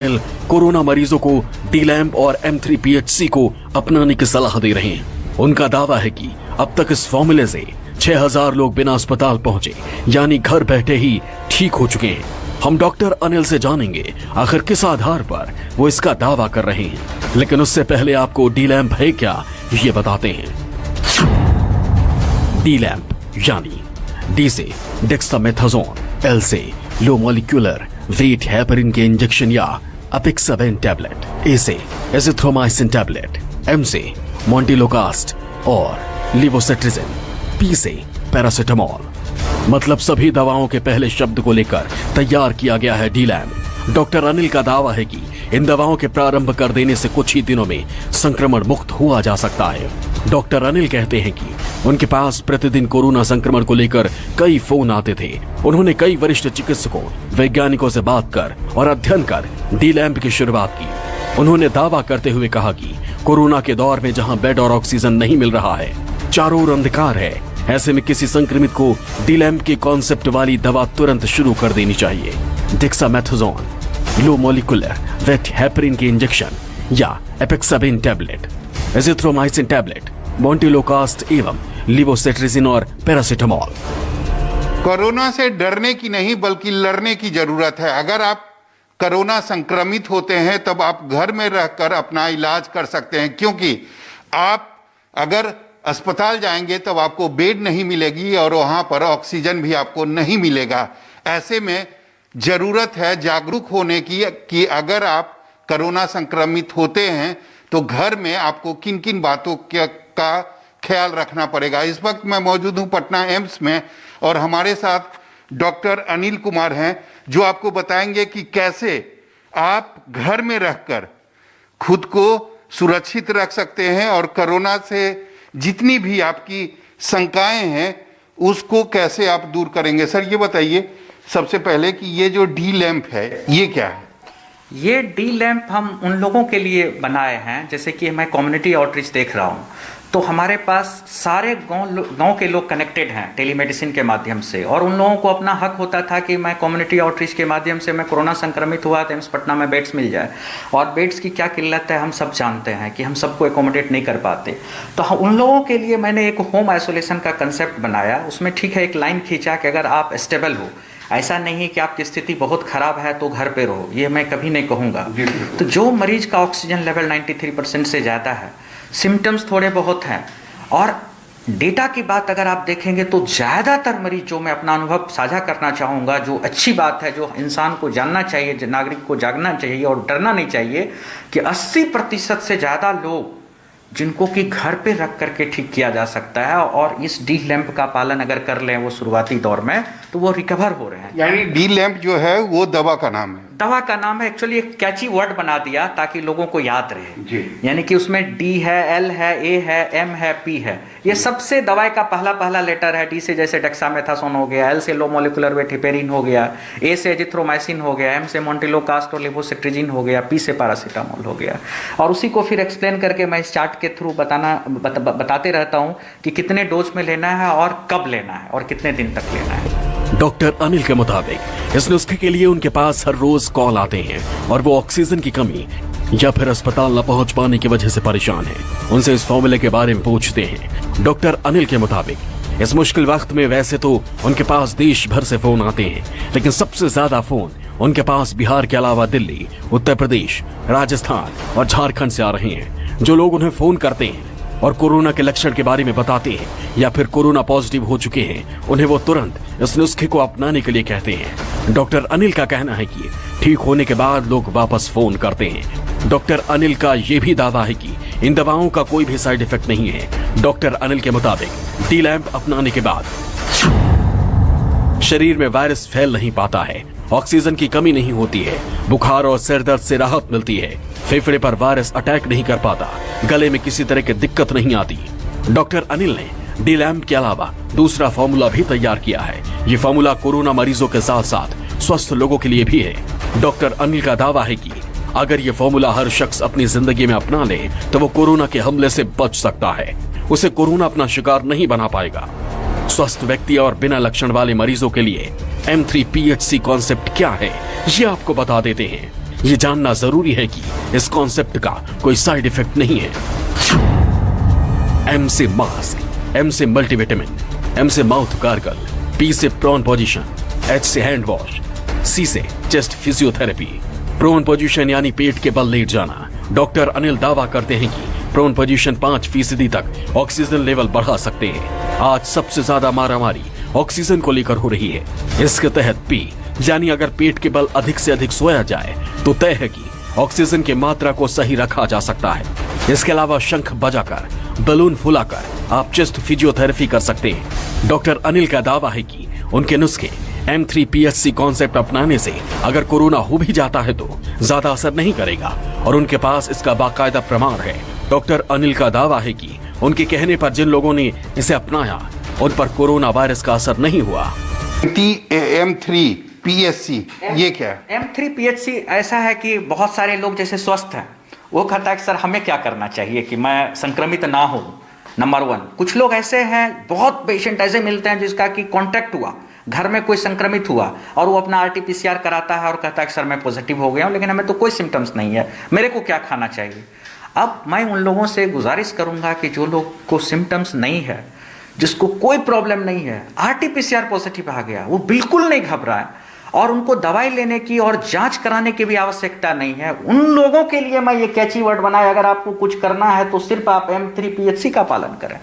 Corona मरीजों को D-lamp और M3PHC को अपनाने की सलाह दे रहे हैं। उनका दावा है कि अब तक इस फॉर्मूले से 6000 लोग बिना अस्पताल पहुंचे यानी घर बैठे ही ठीक हो चुके हैं। हम डॉक्टर अनिल से जानेंगे आखिर किस आधार पर वो इसका दावा कर रहे हैं, लेकिन उससे पहले आपको डी-लैम्प है क्या ये बताते हैं। डी-लैम्प यानी डी से डेक्सामेथासोन, एल से लो मॉलिक्यूलर वेट हेपरिन के इंजेक्शन या अपिक्साबेन टैबलेट, ए से एजिथ्रोमाइसिन टैबलेट, एम से मोंटिलोकास्ट और लिवोसेट्रिजिन, पी से पैरासिटामोल। मतलब सभी दवाओं के पहले शब्द को लेकर तैयार किया गया है डी-लैम्प। डॉक्टर अनिल का दावा है कि इन दवाओं के प्रारंभ कर देने से कुछ ही दिनों में संक्रमण मुक्त हुआ जा सकता है। डॉक्टर अनिल कहते हैं कि उनके पास प्रतिदिन कोरोना संक्रमण को लेकर कई फोन आते थे। उन्होंने कई वरिष्ठ चिकित्सकों, वैज्ञानिकों से बात कर और अध्ययन कर डी-लैम्प की शुरुआत की। उन्होंने दावा करते हुए कहा कि कोरोना के दौर में जहां बेड और ऑक्सीजन नहीं मिल रहा है, चारों ओर अंधकार है, ऐसे में किसी संक्रमित को डी-लैम्प के कॉन्सेप्ट वाली दवा तुरंत शुरू कर देनी चाहिए। Dexamethasone, low molecular weight heparin के इंजेक्शन या एपिक्साबेन टैबलेट, एजिथ्रोमाइसिन टैबलेट, मोंटिलोकास्ट एवं लिवोसेट्रिजिन और पैरासिटामोल। कोरोना से डरने की नहीं बल्कि लड़ने की जरूरत है। अगर आप कोरोना संक्रमित होते हैं तब आप घर में रहकर अपना इलाज कर सकते हैं, क्योंकि आप अगर अस्पताल जाएंगे तब आपको बेड नहीं मिलेगी और वहां पर ऑक्सीजन भी आपको नहीं मिलेगा। ऐसे में जरूरत है जागरूक होने की कि अगर आप कोरोना संक्रमित होते हैं तो घर में आपको किन किन बातों का ख्याल रखना पड़ेगा। इस वक्त मैं मौजूद हूं पटना एम्स में और हमारे साथ डॉक्टर अनिल कुमार हैं जो आपको बताएंगे कि कैसे आप घर में रहकर खुद को सुरक्षित रख सकते हैं और कोरोना से जितनी भी आपकी शंकाएं हैं उसको कैसे आप दूर करेंगे। सर ये बताइए सबसे पहले कि ये जो डी-लैम्प है ये क्या है? ये डी-लैम्प हम उन लोगों के लिए बनाए हैं, जैसे कि मैं कम्युनिटी आउटरीच देख रहा हूँ तो हमारे पास सारे गांव के लोग कनेक्टेड हैं टेलीमेडिसिन के माध्यम से, और उन लोगों को अपना हक होता था कि मैं कम्युनिटी आउटरीच के माध्यम से मैं कोरोना संक्रमित हुआ तो एम्स पटना में बेड्स मिल जाए। और बेड्स की क्या किल्लत है हम सब जानते हैं कि हम सबको एकोमोडेट नहीं कर पाते। तो उन लोगों के लिए मैंने एक होम आइसोलेशन का कंसेप्ट बनाया। उसमें ठीक है एक लाइन खींचा कि अगर आप स्टेबल हो, ऐसा नहीं है कि आपकी स्थिति बहुत खराब है तो घर पे रहो, ये मैं कभी नहीं कहूँगा। तो जो मरीज का ऑक्सीजन लेवल 93% से ज़्यादा है, सिम्टम्स थोड़े बहुत हैं, और डेटा की बात अगर आप देखेंगे तो ज़्यादातर मरीज, जो मैं अपना अनुभव साझा करना चाहूँगा, जो अच्छी बात है, जो इंसान को जानना चाहिए, जो नागरिक को जागना चाहिए और डरना नहीं चाहिए, कि 80% से ज़्यादा लोग जिनको कि घर पे रख करके ठीक किया जा सकता है और इस डी-लैम्प का पालन अगर कर लें वो शुरुआती दौर में तो वो रिकवर हो रहे हैं। यानी डी-लैम्प जो है वो दवा का नाम है? दवा का नाम है, एक्चुअली एक कैची वर्ड बना दिया ताकि लोगों को याद रहे। यानी कि उसमें डी है, एल है, ए है, एम है, पी है, ये सबसे दवाई का पहला लेटर है। डी से जैसे डेक्सामेथासोन हो गया, एल से लो मॉलिक्यूलर वेट हेपरिन हो गया, ए से एजिथ्रोमाइसिन हो गया, एम से मोंटिलोकास्ट और लिवोसेट्रिजिन हो गया, पी से पैरासिटामोल हो गया। और उसी को फिर एक्सप्लेन करके मैं इस चार्ट के थ्रू बताते रहता हूँ कि कितने डोज में लेना है और कब लेना है और कितने दिन तक लेना है। डॉक्टर अनिल के मुताबिक इस नुस्खे के लिए उनके पास हर रोज कॉल आते हैं और वो ऑक्सीजन की कमी या फिर अस्पताल न पहुंच पाने की वजह से परेशान हैं। उनसे इस फॉर्मूले के बारे में पूछते हैं। डॉक्टर अनिल के मुताबिक इस मुश्किल वक्त में वैसे तो उनके पास देश भर से फोन आते हैं, लेकिन सबसे ज्यादा फोन उनके पास बिहार के अलावा दिल्ली, उत्तर प्रदेश, राजस्थान और झारखंड से आ रहे हैं। जो लोग उन्हें फोन करते हैं और कोरोना के लक्षण के बारे में बताते हैं या फिर कोरोना पॉजिटिव हो चुके हैं, उन्हें वो तुरंत इस नुस्खे को अपनाने के लिए कहते हैं। डॉक्टर अनिल का कहना है कि ठीक होने के बाद लोग वापस फोन करते हैं। डॉक्टर अनिल का ये भी दावा है कि इन दवाओं का कोई भी साइड इफेक्ट नहीं है। डॉक्टर अनिल के मुताबिक डी-लैम्प अपनाने के बाद शरीर में वायरस फैल नहीं पाता है, ऑक्सीजन की कमी नहीं होती है, बुखार और सिर दर्द से राहत मिलती है, फेफड़े पर वायरस अटैक नहीं कर पाता, गले में किसी तरह की दिक्कत नहीं आती। डॉक्टर अनिल ने डी-लैम्प के अलावा दूसरा फॉर्मूला भी तैयार किया है। ये फॉर्मूला कोरोना मरीजों के साथ साथ स्वस्थ लोगों के लिए भी है। डॉक्टर अनिल का दावा है कि अगर ये फॉर्मूला हर शख्स अपनी जिंदगी में अपना ले तो वो कोरोना के हमले से बच सकता है, उसे कोरोना अपना शिकार नहीं बना पाएगा। स्वस्थ व्यक्ति और बिना लक्षण वाले मरीजों के लिए M3PHC कॉन्सेप्ट क्या है ये आपको बता देते हैं। ये जानना जरूरी है कि इस कॉन्सेप्ट का कोई साइड इफेक्ट नहीं है। एम से मास्क, एम से मल्टीविटामिन, एम से माउथ गार्गल, पी से प्रॉन पोजीशन, एच से हैंड वॉश, सी से चेस्ट फिजियोथेरेपी। प्रोन पोजीशन यानी पेट के बल लेट जाना। डॉक्टर अनिल दावा करते हैं कि प्रोन पोजीशन 5% तक ऑक्सीजन लेवल बढ़ा सकते हैं। आज सबसे ज्यादा मारामारी ऑक्सीजन को लेकर हो रही है। इसके तहत पी यानी अगर पेट के बल अधिक से अधिक सोया जाए तो तय है कि ऑक्सीजन की मात्रा को सही रखा जा सकता है। इसके अलावा शंख बजाकर, बलून फुलाकर आप चेस्ट फिजियोथेरेपी कर सकते हैं। डॉक्टर अनिल का दावा है कि उनके नुस्खे M3PHC कॉन्सेप्ट अपनाने से अगर कोरोना हो भी जाता है तो ज्यादा असर नहीं करेगा और उनके पास इसका बाकायदा प्रमाण है। डॉक्टर अनिल का दावा है कि उनके कहने पर जिन लोगों ने इसे अपनाया उन पर कोरोना वायरस का असर नहीं हुआ। M3PHC ये क्या है? M3PHC ऐसा है कि बहुत सारे लोग जैसे स्वस्थ हैं, वो कहता है कि सर हमें क्या करना चाहिए कि मैं संक्रमित ना हो। नंबर 1, कुछ लोग ऐसे हैं, बहुत पेशेंट ऐसे मिलते हैं जिसका कि कांटेक्ट हुआ, घर में कोई संक्रमित हुआ और वो अपना RT-PCR कराता है और कहता है कि सर मैं पॉजिटिव हो गया हूं लेकिन हमें तो कोई सिम्टम्स नहीं है, मेरे को क्या खाना चाहिए। अब मैं उन लोगों से गुजारिश करूंगा कि जो लोग को सिम्टम्स नहीं है, जिसको कोई प्रॉब्लम नहीं है, RT-PCR पॉजिटिव आ गया, वो बिल्कुल नहीं घबराए और उनको दवाई लेने की और जांच कराने की भी आवश्यकता नहीं है। उन लोगों के लिए मैं ये कैची वर्ड बनाया, अगर आपको कुछ करना है तो सिर्फ आप M3PHC का पालन करें।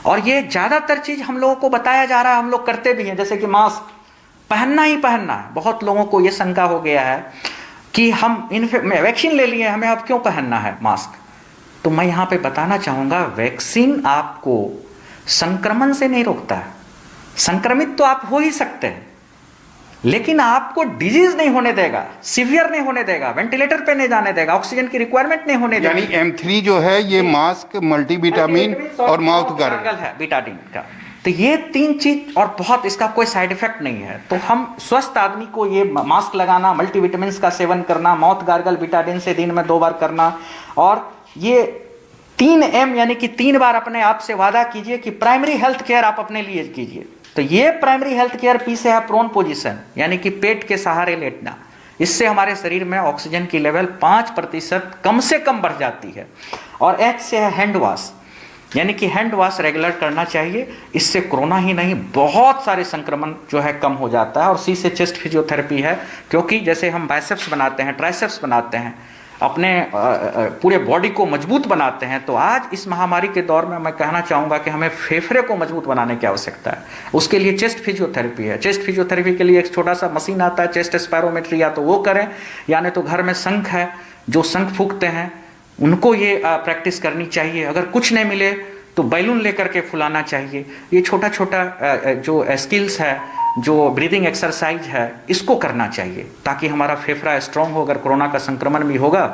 और ये ज्यादातर चीज हम लोगों को बताया जा रहा है, हम लोग करते भी हैं, जैसे कि मास्क पहनना ही पहनना है। बहुत लोगों को ये शंका हो गया है कि हम वैक्सीन ले लिए, हमें अब क्यों पहनना है मास्क। तो मैं यहां पे बताना चाहूंगा, वैक्सीन आपको संक्रमण से नहीं रोकता है। संक्रमित तो आप हो ही सकते हैं लेकिन आपको डिजीज नहीं होने देगा, सीवियर नहीं होने देगा, वेंटिलेटर पे नहीं जाने देगा, ऑक्सीजन की रिक्वायरमेंट नहीं होने देगा। यानी M3 जो है ये मास्क, मल्टीविटामिन और माउथ गार्गल है, विटामिन का। तो ये 3 चीज और बहुत, इसका कोई साइड इफेक्ट नहीं है। तो हम स्वस्थ आदमी को ये मास्क लगाना, मल्टीविटामिन का सेवन करना, माउथ गार्गल विटामिन से दिन में 2 बार करना और ये 3M यानी कि 3 बार अपने आप से वादा कीजिए कि प्राइमरी हेल्थ केयर आप अपने लिए कीजिए। तो ये प्राइमरी हेल्थ केयर पी से है प्रोन पोजीशन यानी कि पेट के सहारे लेटना। इससे हमारे शरीर में ऑक्सीजन की लेवल 5% कम से कम बढ़ जाती है। और H से है हैंड वॉश यानी कि हैंड वॉश रेगुलर करना चाहिए। इससे कोरोना ही नहीं बहुत सारे संक्रमण जो है कम हो जाता है। और C से चेस्ट फिजियोथेरेपी है, क्योंकि जैसे हम बाइसेप्स बनाते हैं, ट्राइसेप्स बनाते हैं, अपने पूरे बॉडी को मजबूत बनाते हैं, तो आज इस महामारी के दौर में मैं कहना चाहूंगा कि हमें फेफड़े को मजबूत बनाने की आवश्यकता है। उसके लिए चेस्ट फिजियोथेरेपी है। चेस्ट फिजियोथेरेपी के लिए एक छोटा सा मशीन आता है, चेस्ट स्पायरोमेट्री, या तो वो करें या नहीं तो घर में शंख है, जो शंख फूंकते हैं उनको ये प्रैक्टिस करनी चाहिए। अगर कुछ नहीं मिले तो बैलून लेकर के फुलाना चाहिए। ये छोटा छोटा जो स्किल्स है, जो ब्रीदिंग एक्सरसाइज है, इसको करना चाहिए ताकि हमारा फेफड़ा स्ट्रांग हो। अगर कोरोना का संक्रमण भी होगा